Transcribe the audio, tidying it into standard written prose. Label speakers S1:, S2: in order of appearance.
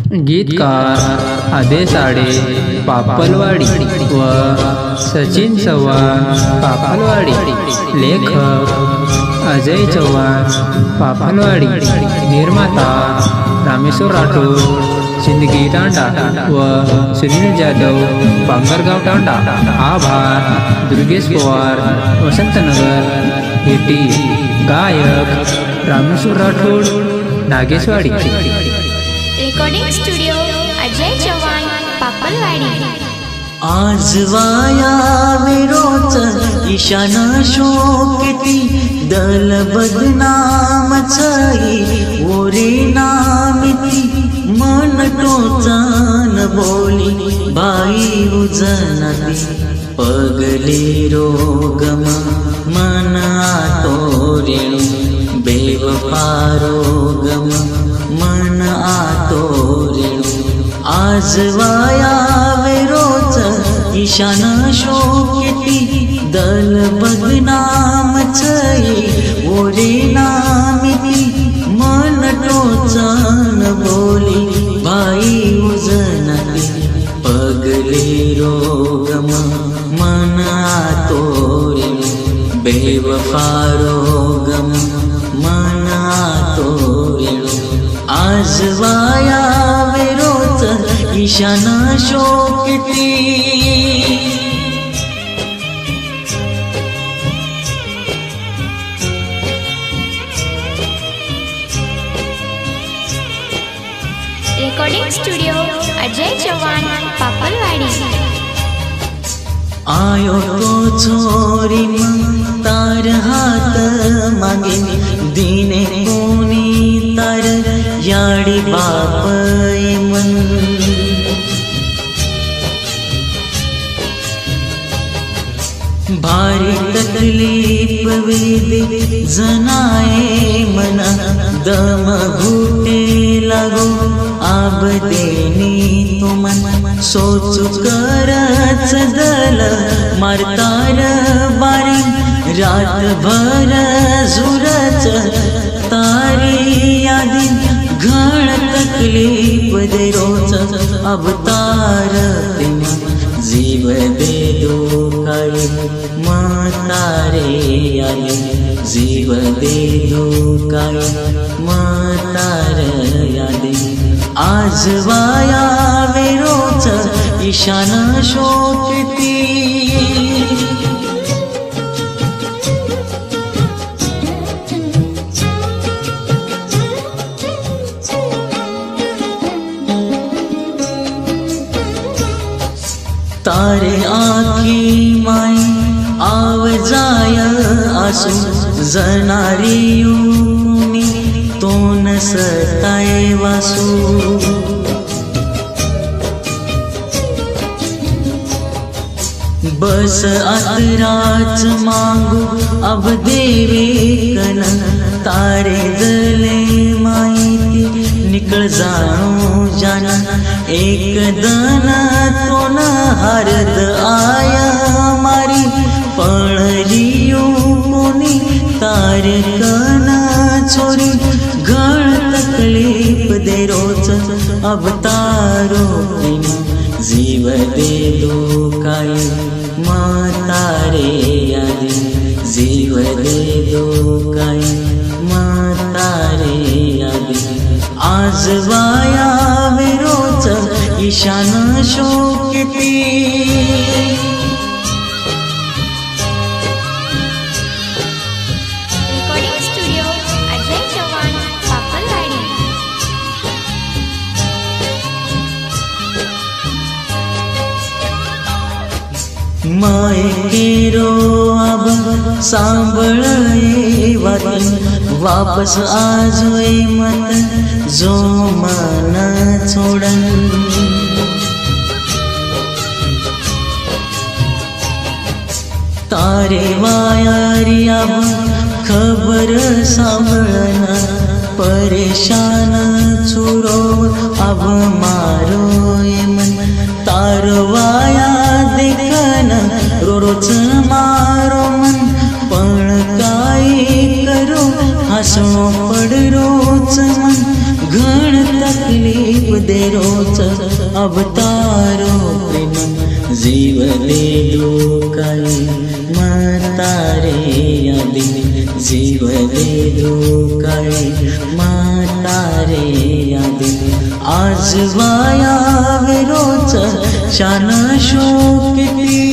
S1: गीतकार आदेश आडे पापलवाडी व सचिन चव्हाण पापलवाडी। लेखक अजय चव्हाण पापलवाडी। निर्माता रामेश्वर राठोड सिंदगी तांडा व सुनील जाधव बांगरगाव तांडा। आभार दुर्गेश पवार वसंतनगर हेटी। गायक रामेश्वर राठोड नागेशवाडी।
S2: Recording studio Ajay Chavan Papalwadi.
S3: आज वाया विरोच ईशान शोकती दल बदनाम छाई ओरे नामिती मन टोचान बोली बाई उजनती पगले रोगम मन आतोरेणु बेवफा रोगम मन आतोरेणु। आज वाया विरोच ईशान शोकती दल बदनाम छई ओरे नामिती मन टोचान बोली बाई उजनती पगले रोगम मन आतोरेणु बेवफा रोगम मन आतोरेणु। आज वाया विरोच ईशान शोकती।
S2: Recording studio Ajay Chavan Papalwadi.
S3: आयो तो छोरी तार हात मागे दिने कोणी तार याडी बाप मन। भारी तकलीफ वेदे जनाए मना दम घुटे लागो आब देनी तो मन सोच करच दल मारतार बारी रात भर झुरच तारी यादी घण तकलीफ दे रोज अवतार जीव दे दुखाई मातारे आले जीव दे दुखाई मातार यादे। आज वाया विरोच ईशान शोकती। तारे आखी माई आव जाय आसू जनारी यूनी तोन सताए वासू। बस आतराच मांगू अब देवे कन तारे दले माहिती निकल जानो जाना एक दन तो न हरद आया मारी पणरियो कोनी तारे कना छोरी घण तकलीफ दे रोज अवतारो जीव दे दुखाई मातारे यादी जीव दे दुखाई मातारे यादी। आज वाया विरोच ईशान शोकती।
S2: Recording studio Ajay Chavan Papalwadi.
S3: माए केरो अब सांभळे वाती वापस आजोय मत जो मन छोडन। तारे वायारी अब खबर सांभळना परेशान छोरो अब मारो मन। तार वाया देखन रोज मारो मन पण काय करो हसणो पड रोज मन घण तकलीफ दे रोज अवतारो प्रेम जीवले लोकाई म्हातारे यादी जीवले लोकाई म्हातारे यादी आज वाया रोज शान शोकती